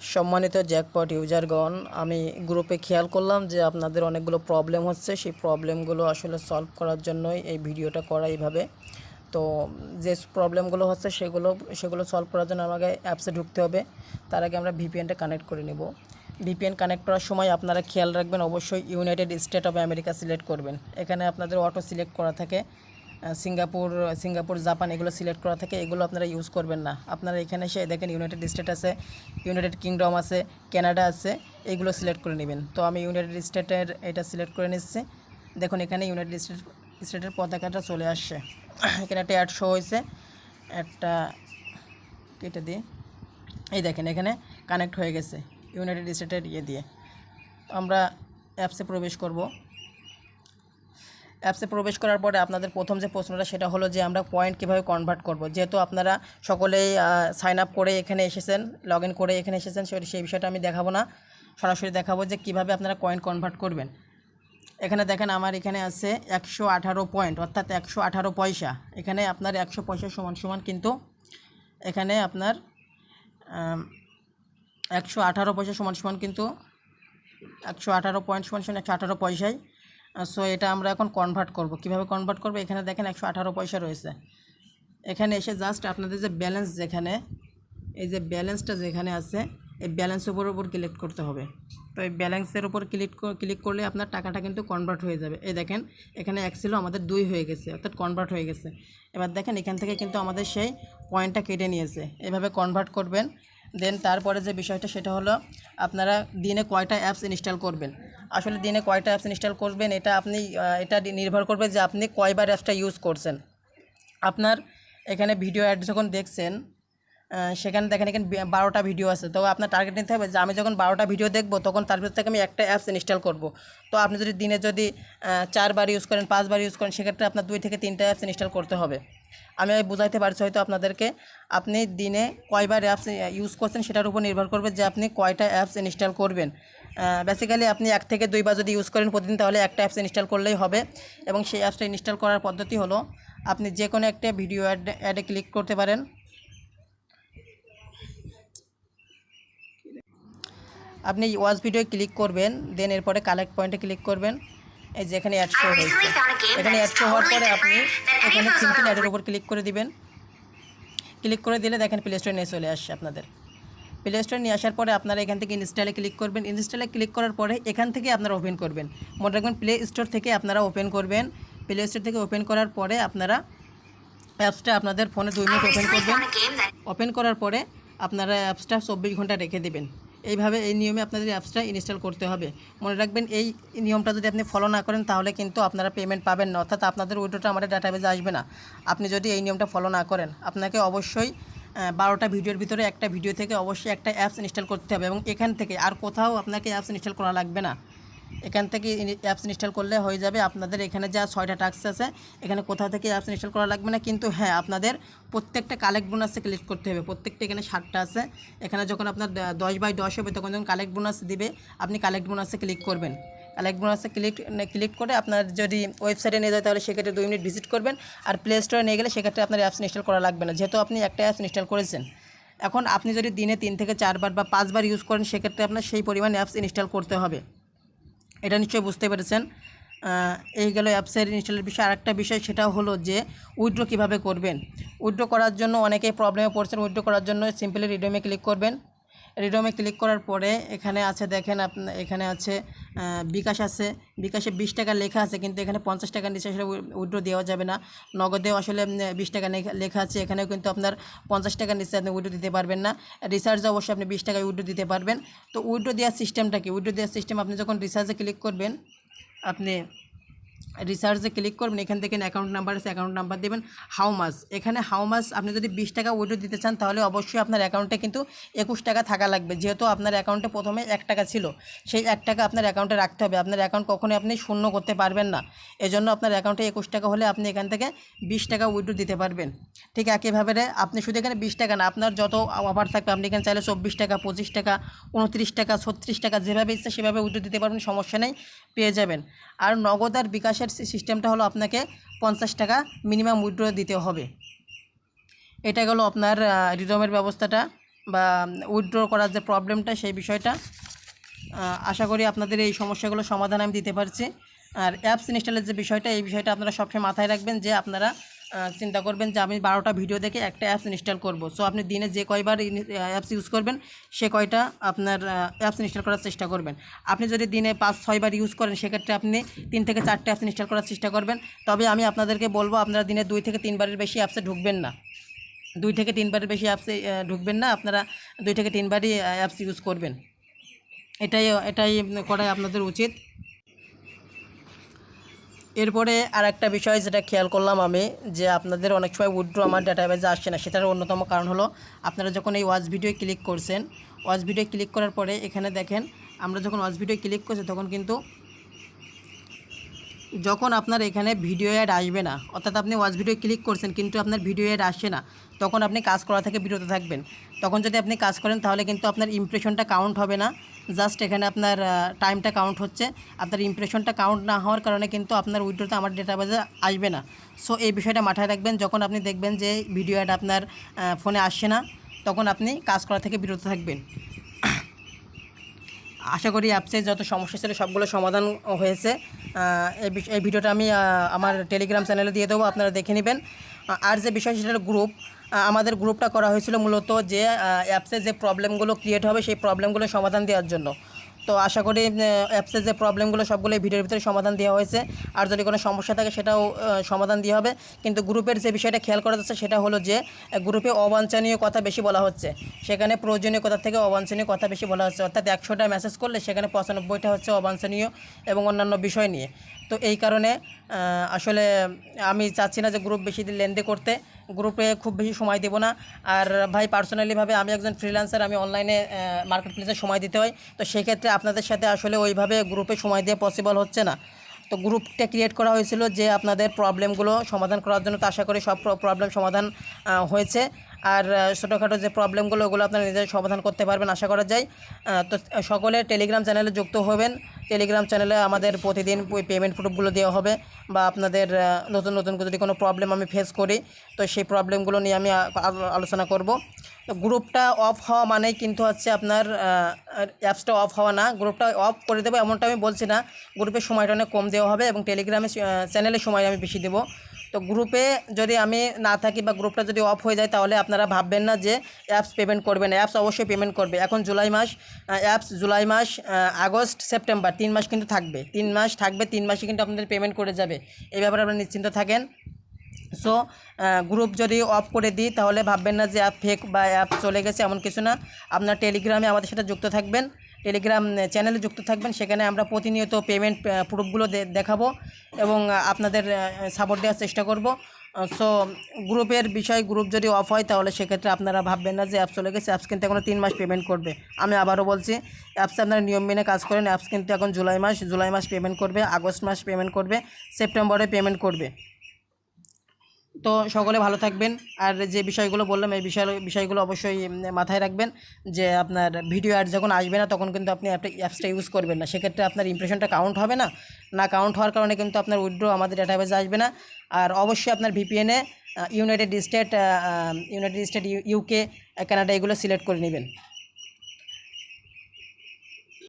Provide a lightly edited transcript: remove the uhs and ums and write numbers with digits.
সম্মানিত জ্যাকপট ইউজারগণ, আমি গ্রুপে খেয়াল করলাম যে আপনাদের অনেকগুলো প্রবলেম হচ্ছে। সেই প্রবলেমগুলো আসলে সলভ করার জন্যই এই ভিডিওটা করা এইভাবে। তো যে প্রবলেমগুলো হচ্ছে সেগুলো সলভ করার জন্য আমাকে অ্যাপসে ঢুকতে হবে। তার আগে আমরা ভিপিএনটা কানেক্ট করে নেব। ভিপিএন কানেক্ট করার সময় আপনারা খেয়াল রাখবেন, অবশ্যই United state of America select করবেন। এখানে আপনাদের অটো সিলেক্ট করা থাকে, সিঙ্গাপুর, জাপান এগুলো সিলেক্ট করা থাকে, এগুলো আপনারা ইউজ করবেন না। আপনারা এখানে এসে দেখেন ইউনাইটেড স্টেট আছে, ইউনাইটেড কিংডম আছে, কানাডা আছে, এইগুলো সিলেক্ট করে নেবেন। তো আমি ইউনাইটেড স্টেটের এটা সিলেক্ট করে নিচ্ছি। দেখুন এখানে ইউনাইটেড স্টেটের পতাকাটা চলে আসছে। এখানে একটা অ্যাড শো হয়েছে, একটা কেটে দিয়ে এই দেখেন এখানে কানেক্ট হয়ে গেছে ইউনাইটেড স্টেটের দিয়ে। আমরা অ্যাপসে প্রবেশ করব। অ্যাপসে প্রবেশ করার পরে আপনাদের প্রথম যে প্রশ্নটা সেটা হলো যে আমরা পয়েন্ট কীভাবে কনভার্ট করব। যেহেতু আপনারা সকলেই সাইন আপ করে এখানে এসেছেন, লগ ইন করে এখানে এসেছেন, সেই বিষয়টা আমি দেখাবো না, সরাসরি দেখাবো যে কিভাবে আপনারা কয়েন কনভার্ট করবেন। এখানে দেখেন আমার এখানে আছে 118 পয়েন্ট, অর্থাৎ 118 পয়সা। এখানে আপনার 100 পয়সা সমান কিন্তু এখানে আপনার 118 পয়সা সমান কিন্তু 118 পয়েন্ট সমান 118 পয়সায়। সো এটা আমরা এখন কনভার্ট করব। কিভাবে কনভার্ট করব, এখানে দেখেন 118 পয়সা রয়েছে। এখানে এসে জাস্ট আপনাদের যে ব্যালেন্স, যেখানে এই যে ব্যালেন্সটা যেখানে আছে, এই ব্যালেন্সের উপর ক্লিক করতে হবে। তো এই ব্যালেন্সের উপর ক্লিক করলে আপনার টাকাটা কিন্তু কনভার্ট হয়ে যাবে। এই দেখেন এখানে 1 ছিল, আমাদের 2 হয়ে গেছে, অর্থাৎ কনভার্ট হয়ে গেছে। এবার দেখেন এখান থেকে কিন্তু আমাদের সেই পয়েন্টটা কেটে নিয়েছে। এভাবে কনভার্ট করবেন। দেন তারপরে যে বিষয়টা সেটা হলো আপনারা দিনে কয়টা অ্যাপস ইনস্টল করবেন। আসলে দিনে কয়টা অ্যাপস ইনস্টল করবেন এটা নির্ভর করবে যে আপনি কয়বার অ্যাপসটা ইউজ করছেন। আপনার এখানে ভিডিও অ্যাড যখন দেখছেন, সেখানে দেখেন এখানে 12টা ভিডিও আছে। তো আপনার টার্গেট নিতে হবে যে আমি যখন 12টা ভিডিও দেখব তখন তার ভিতর থেকে আমি একটা অ্যাপস ইনস্টল করব। তো আপনি যদি দিনে 4 বার ইউজ করেন, 5 বার ইউজ করেন, সেক্ষেত্রে আপনার 2 থেকে 3টা অ্যাপস ইনস্টল করতে হবে। আমি বুঝাইতে পারছি হয়তো আপনাদেরকে। আপনি দিনে কয়বার অ্যাপস ইউজ করছেন সেটার উপর নির্ভর করবে যে আপনি কয়টা অ্যাপস ইনস্টল করবেন। বেসিক্যালি আপনি 1 থেকে 2 বার যদি ইউজ করেন প্রতিদিন, তাহলে একটা অ্যাপস ইনস্টল করলেই হবে। এবং সেই অ্যাপসটা ইনস্টল করার পদ্ধতি হলো আপনি যে কোনো একটা ভিডিও অ্যাডে ক্লিক করতে পারেন। আপনি ওয়াচ ভিডিও ক্লিক করবেন, দেন এরপরে কালেক্ট পয়েন্টে ক্লিক করবেন। এই যে এখানে অ্যাড শো হয়েছে, এখানে অ্যাড শো হওয়ার পরে আপনি এখানে সিম্পল অ্যাডের উপর ক্লিক করে দিবেন। ক্লিক করে দিলে দেখেন প্লে স্টোরে নিয়ে চলে আসছে। আপনাদের প্লে স্টোরে নিয়ে আসার পরে আপনারা এখান থেকে ইনস্টলে ক্লিক করবেন। ইনস্টলে ক্লিক করার পরে এখান থেকে আপনারা ওপেন করবেন। মনে রাখবেন প্লে স্টোর থেকে আপনারা ওপেন করবেন। প্লে স্টোর থেকে ওপেন করার পরে আপনারা অ্যাপসটা আপনাদের ফোনে 2 মিনিট ওপেন করবেন। ওপেন করার পরে আপনারা অ্যাপসটা 24 ঘন্টা রেখে দেবেন। এইভাবে এই নিয়মে আপনাদের অ্যাপসটা ইনস্টল করতে হবে। মনে রাখবেন এই নিয়মটা যদি আপনি ফলো না করেন তাহলে কিন্তু আপনারা পেমেন্ট পাবেন না, অর্থাৎ আপনাদের উইড্রোটা আমাদের ডাটাবেজে আসবে না আপনি যদি এই নিয়মটা ফলো না করেন। আপনাকে অবশ্যই 12টা ভিডিওর ভিতরে একটা ভিডিও থেকে অবশ্যই একটা অ্যাপস ইনস্টল করতে হবে, এবং এখান থেকে আর কোথাও আপনাকে অ্যাপস ইনস্টল করা লাগবে না। এখান থেকে অ্যাপস ইনস্টল করলে হয়ে যাবে। আপনাদের এখানে যা 6টা টাস্ক আছে, এখানে কোথাও থেকে অ্যাপস ইনস্টল করা লাগবে না। কিন্তু হ্যাঁ, আপনাদের প্রত্যেকটা কালেক্ট বোনাসে ক্লিক করতে হবে। প্রত্যেকটা এখানে 7টা আছে। এখানে যখন আপনার 10/10 হবে তখন যখন কালেক্ট বোনাস দিবে আপনি কালেক্ট বোনাসে ক্লিক করবেন। কালেক্ট বোনাসে ক্লিক করে আপনার যদি ওয়েবসাইটে নিয়ে যায় তাহলে সেক্ষেত্রে 2 মিনিট ভিজিট করবেন। আর প্লে স্টোরে নিয়ে গেলে সেক্ষেত্রে আপনার অ্যাপস ইনস্টল করা লাগবে না, যেহেতু আপনি একটা অ্যাপস ইনস্টল করেছেন। এখন আপনি যদি দিনে 3 থেকে 4 বার বা 5 বার ইউজ করেন সেক্ষেত্রে আপনার সেই পরিমাণ অ্যাপস ইনস্টল করতে হবে। এটা নিশ্চয়ই বুঝতে পেরেছেন। এই গেল অ্যাপসের ইনস্টলের বিষয়। আরেকটা বিষয় সেটা হলো যে উইথড্র কীভাবে করবেন। উইথড্র করার জন্য অনেকেই প্রবলেমে পড়ছেন। উইথড্র করার জন্য সিম্পলি রিডিমে ক্লিক করবেন। রিডিমে ক্লিক করার পরে এখানে আছে দেখেন এখানে আছে বিকাশ আছে। বিকাশে 20 টাকা লেখা আছে, কিন্তু এখানে 50 টাকার নিচে আসলে উইথড্র দেওয়া যাবে না। নগদেও আসলে 20 টাকা লেখা আছে, এখানেও কিন্তু আপনার 50 টাকার নিচে আপনি উইথড্র দিতে পারবেন না। রিচার্জে অবশ্যই আপনি 20 টাকায় উইথড্র দিতে পারবেন। তো উইথড্র দেওয়ার সিস্টেমটা কি? উইথড্র দেওয়ার সিস্টেম, আপনি যখন রিচার্জে ক্লিক করবেন, আপনি রিচার্জে ক্লিক করবেন। এখান থেকে অ্যাকাউন্ট নাম্বার আছে, অ্যাকাউন্ট নাম্বার দেবেন। হাউ মাস, এখানে হাউ মাস আপনি যদি 20 টাকা উইথড্র দিতে চান তাহলে অবশ্যই আপনার অ্যাকাউন্টে কিন্তু 21 টাকা থাকা লাগবে। যেহেতু আপনার অ্যাকাউন্টে প্রথমে 1 টাকা ছিল, সেই 1 টাকা আপনার অ্যাকাউন্টে রাখতে হবে। আপনার অ্যাকাউন্ট কখনোই আপনি শূন্য করতে পারবেন না। এজন্য আপনার অ্যাকাউন্টে 21 টাকা হলে আপনি এখান থেকে 20 টাকা উইথড্র দিতে পারবেন। ঠিক একইভাবে আপনি শুধু এখানে 20 টাকা না, আপনার যত অফার থাকবে আপনি এখানে চাইলে 24 টাকা, 25 টাকা, 29 টাকা, 36 টাকা, যেভাবে ইচ্ছে সেভাবে উইথড্র দিতে পারবেন, সমস্যা নেই, পেয়ে যাবেন। আর নগদ আর বিকাশের সিস্টেমটা হলো আপনাকে 50 টাকা মিনিমাম উইথড্র দিতে হবে। এটা গেল আপনার রিডমের ব্যবস্থাটা। বা উইথড্র করার যে প্রবলেমটা সেই বিষয়টা। আশা করি আপনাদের এই সমস্যাগুলো সমাধান আমি দিতে পারছি। আর অ্যাপস ইনস্টলের যে বিষয়টা, এই বিষয়টা আপনারা সবসময় মাথায় রাখবেন যে আপনারা চিন্তা করবেন যে আমি 12টা ভিডিও দেখে একটা অ্যাপস ইনস্টল করব। সো আপনি দিনে যে কয়বার অ্যাপস ইউজ করবেন সে কয়টা আপনার অ্যাপস ইনস্টল করার চেষ্টা করবেন। আপনি যদি দিনে 5-6 বার ইউজ করেন সেক্ষেত্রে আপনি 3 থেকে 4টে অ্যাপস ইনস্টল করার চেষ্টা করবেন। তবে আমি আপনাদেরকে বলবো আপনারা দিনে 2 থেকে 3 বারের বেশি অ্যাপসে ঢুকবেন না। 2 থেকে 3 বারের বেশি অ্যাপসে ঢুকবেন না, আপনারা 2 থেকে 3 বারই অ্যাপস ইউজ করবেন। এটাই করাই আপনাদের উচিত। এরপরে আর একটা বিষয় যেটা খেয়াল করলাম আমি, যে আপনাদের অনেক সময় উইথড্র আমার ডাটাবেজে আসছে না। সেটার অন্যতম কারণ হলো আপনারা যখন এই ওয়াচ ভিডিও ক্লিক করছেন, ওয়াচ ভিডিও ক্লিক করার পরে এখানে দেখেন আমরা যখন ওয়াচ ভিডিও ক্লিক করছি তখন কিন্তু যখন আপনার এখানে ভিডিও অ্যাড আসবে না, অর্থাৎ আপনি ওয়াচ ভিডিও ক্লিক করছেন কিন্তু আপনার ভিডিও অ্যাড আসছে না, তখন আপনি কাজ করা থেকে বিরত থাকবেন। তখন যদি আপনি কাজ করেন তাহলে কিন্তু আপনার ইমপ্রেশনটা কাউন্ট হবে না, জাস্ট এখানে আপনার টাইমটা কাউন্ট হচ্ছে। আপনার ইমপ্রেশনটা কাউন্ট না হওয়ার কারণে কিন্তু আপনার উইথড্রতে আমার ডেটাবেজে আসবে না। সো এই বিষয়টা মাথায় রাখবেন। যখন আপনি দেখবেন যে ভিডিও অ্যাড আপনার ফোনে আসছে না, তখন আপনি কাজ করা থেকে বিরত থাকবেন। আশা করি অ্যাপসে যত সমস্যা ছিল সবগুলো সমাধান হয়েছে। এই ভিডিওটা আমি আমার টেলিগ্রাম চ্যানেলে দিয়ে দেবো, আপনারা দেখে নেবেন। আর যে বিষয় সেটা হলো গ্রুপ। আমাদের গ্রুপটা করা হয়েছিল মূলত যে অ্যাপসে যে প্রবলেমগুলো ক্রিয়েট হবে সেই প্রবলেমগুলো সমাধান দেওয়ার জন্য। তো আশা করি অ্যাপসের যে প্রবলেমগুলো সবগুলো এই ভিডিওর ভিতরে সমাধান দেওয়া হয়েছে। আর যদি কোনো সমস্যা থাকে সেটাও সমাধান দেওয়া হবে। কিন্তু গ্রুপের যে বিষয়টা খেয়াল করা যাচ্ছে সেটা হলো যে গ্রুপে অবাঞ্ছনীয় কথা বেশি বলা হচ্ছে, সেখানে প্রয়োজনীয় কথা থেকে অবাঞ্ছনীয় কথা বেশি বলা হচ্ছে। অর্থাৎ 100টা মেসেজ করলে সেখানে 95টা হচ্ছে অবাঞ্ছনীয় এবং অন্যান্য বিষয় নিয়ে। তো এই কারণে আসলে আমি চাচ্ছি না যে গ্রুপ বেশি দিন লেনদেন করতে, গ্রুপে খুব বেশি সময় দেব না। আর ভাই পার্সোনালিভাবে আমি একজন ফ্রিল্যান্সার, আমি অনলাইনে মার্কেট প্লেসে সময় দিতে হয়। তো সেক্ষেত্রে আপনাদের সাথে আসলে ওইভাবে গ্রুপে সময় দেওয়া পসিবল হচ্ছে না। তো গ্রুপটা ক্রিয়েট করা হয়েছিল যে আপনাদের প্রবলেমগুলো সমাধান করার জন্য। তো আশা করি সব প্রবলেম সমাধান হয়েছে। আর ছোটোখাটো যে প্রবলেমগুলো ওগুলো আপনারা নিজেরাই সমাধান করতে পারবেন আশা করা যায়। তো সকলে টেলিগ্রাম চ্যানেলে যুক্ত হবেন। টেলিগ্রাম চ্যানেলে আমাদের প্রতিদিন পেমেন্ট প্রুফগুলো দেওয়া হবে, বা আপনাদের নতুন নতুন যদি কোনো প্রবলেম আমি ফেস করি তো সেই প্রবলেমগুলো নিয়ে আমি আলোচনা করব। তো গ্রুপটা অফ হওয়া মানেই কিন্তু হচ্ছে আপনার অ্যাপসটা অফ হওয়া না। গ্রুপটা অফ করে দেবো এমনটা আমি বলছি না, গ্রুপের সময়টা অনেক কম দেওয়া হবে এবং টেলিগ্রামে চ্যানেলের সময় আমি বেশি দেবো। তো গ্রুপে যদি আমি না থাকি বা গ্রুপটা যদি অফ হয়ে যায় তাহলে আপনারা ভাববেন না যে অ্যাপস পেমেন্ট করবেন। অ্যাপস অবশ্যই পেমেন্ট করবে। এখন জুলাই মাস, অ্যাপস জুলাই মাস, আগস্ট, সেপ্টেম্বর 3 মাস কিন্তু থাকবে, 3 মাস থাকবে, 3 মাসে কিন্তু আপনাদের পেমেন্ট করে যাবে। এই ব্যাপারে আপনারা নিশ্চিন্ত থাকেন। সো গ্রুপ যদি অফ করে দিই তাহলে ভাববেন না যে অ্যাপ ফেক বা অ্যাপ চলে গেছে, এমন কিছু না। আপনার টেলিগ্রামে আমাদের সাথে যুক্ত থাকবেন, টেলিগ্রাম চ্যানেলে যুক্ত থাকবেন। সেখানে আমরা প্রতিনিয়ত পেমেন্ট প্রুফগুলো দেখাবো এবং আপনাদের সাপোর্ট দেওয়ার চেষ্টা করব। সো গ্রুপের বিষয়, গ্রুপ যদি অফ হয় তাহলে সেক্ষেত্রে আপনারা ভাববেন না যে অ্যাপস চলে গেছে। অ্যাপস কিন্তু এখনও 3 মাস পেমেন্ট করবে। আমি আবারও বলছি, অ্যাপসে আপনারা নিয়ম মেনে কাজ করেন। অ্যাপস কিন্তু এখন জুলাই মাস পেমেন্ট করবে, আগস্ট মাস পেমেন্ট করবে, সেপ্টেম্বরে পেমেন্ট করবে। তো সকলে ভালো থাকবেন। আর যে বিষয়গুলো বললাম এই বিষয়গুলো অবশ্যই মাথায় রাখবেন যে আপনার ভিডিও অ্যাড যখন আসবে না তখন কিন্তু আপনি অ্যাপসটা ইউজ করবেন না। সেক্ষেত্রে আপনার ইমপ্রেশনটা কাউন্ট হবে না, কাউন্ট হওয়ার কারণে কিন্তু আপনার উইথড্র আমাদের ডেটাবেজে আসবে না। আর অবশ্যই আপনার ভিপিএনে ইউনাইটেড স্টেট, ইউকে, কানাডা এগুলো সিলেক্ট করে নেবেন।